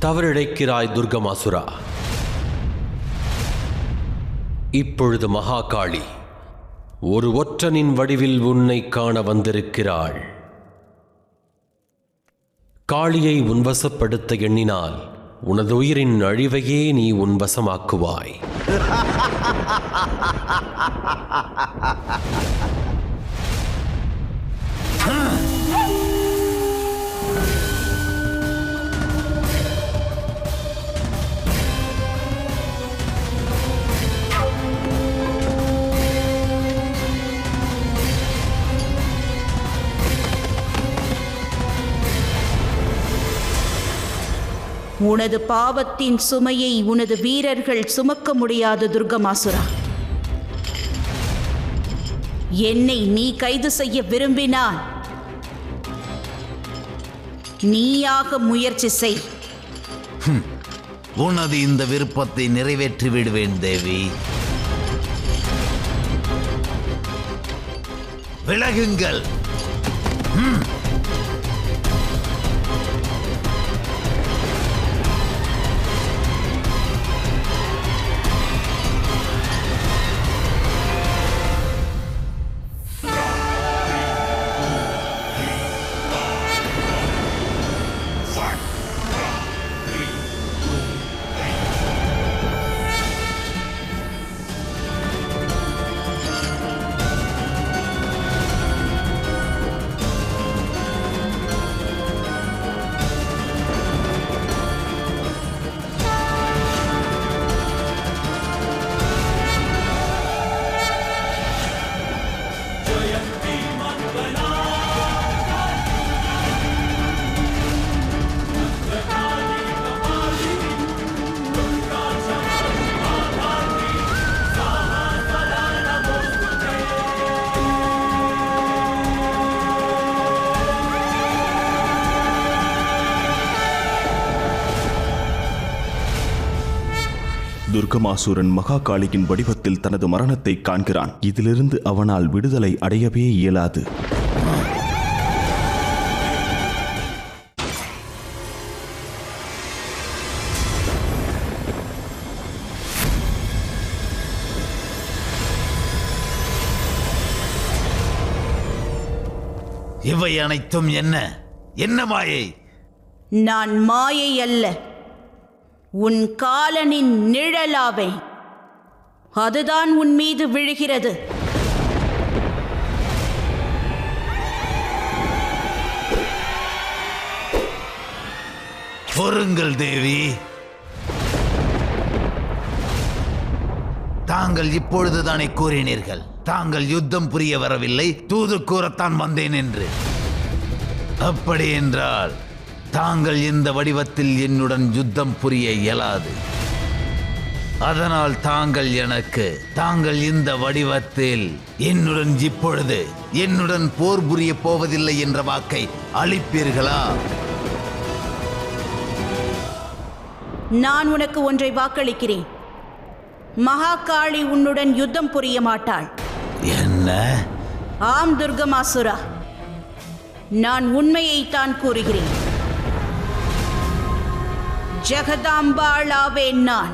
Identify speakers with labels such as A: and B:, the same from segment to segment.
A: தவறிழைக்கிறாய் துர்கமாசுரா. இப்பொழுது மகாகாளி ஒரு ஒற்றனின் வடிவில் உன்னை காண வந்திருக்கிறாள். காளியை உன்வசப்படுத்த எண்ணினால் உனது உயிரின் அழிவையே நீ உன்வசமாக்குவாய்.
B: உனது பாவத்தின் சுமையை உனது வீரர்கள் சுமக்க முடியாது துர்கமாசுரா. என்னை நீ கைது செய்ய விரும்பினால் நீயாக முயற்சி செய்.
C: உனது இந்த விருப்பத்தை நிறைவேற்றி விடுவேன் தேவி. விலகுங்கள்.
D: துர்கமாசூரன் மகாகாளியின் வடிவத்தில் தனது மரணத்தை காண்கிறான். இதிலிருந்து அவனால் விடுதலை அடையவே இயலாது.
C: இவை அனைத்தும் என்ன என்ன மாயை?
B: நான் மாயை அல்ல, உன் காலனின் நிழலாவே. அதுதான் உன் மீது விழுகிறது.
C: பொறுங்கள் தேவி. தாங்கள் இப்பொழுதுதானே கூறினீர்கள் தாங்கள் யுத்தம் புரிய வரவில்லை, தூது கூறத்தான் வந்தேன் என்று. அப்படி என்றால் தாங்கள் இந்த வடிவத்தில் என்னுடன் யுத்தம் புரிய இயலாது. அதனால் தாங்கள் இந்த வடிவத்தில் என்னுடன் இப்பொழுது என்னுடன் போர் புரிய போவதில்லை என்ற வாக்கை அளிப்பீர்களா?
B: நான் உனக்கு ஒன்றை வாக்களிக்கிறேன். மகாகாளி உன்னுடன் யுத்தம் புரிய மாட்டாள்.
C: என்ன?
B: ஆம் துர்கமாசுரா, நான் உண்மையைத்தான் கூறுகிறேன். ஜெகதாம்பாளாவே நான்,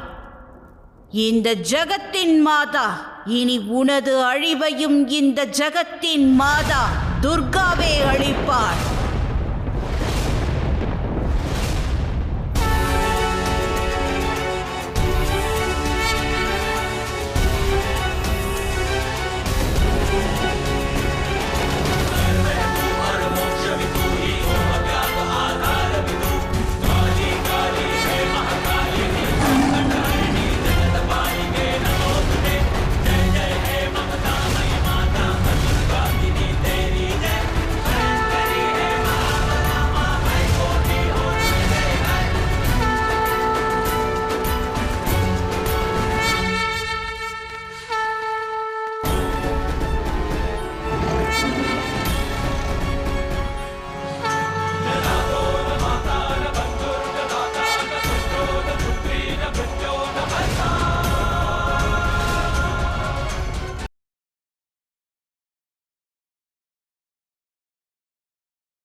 B: இந்த ஜகத்தின் மாதா. இனி உனது அழிவையும் இந்த ஜகத்தின் மாதா துர்காவே அழிப்பாள்.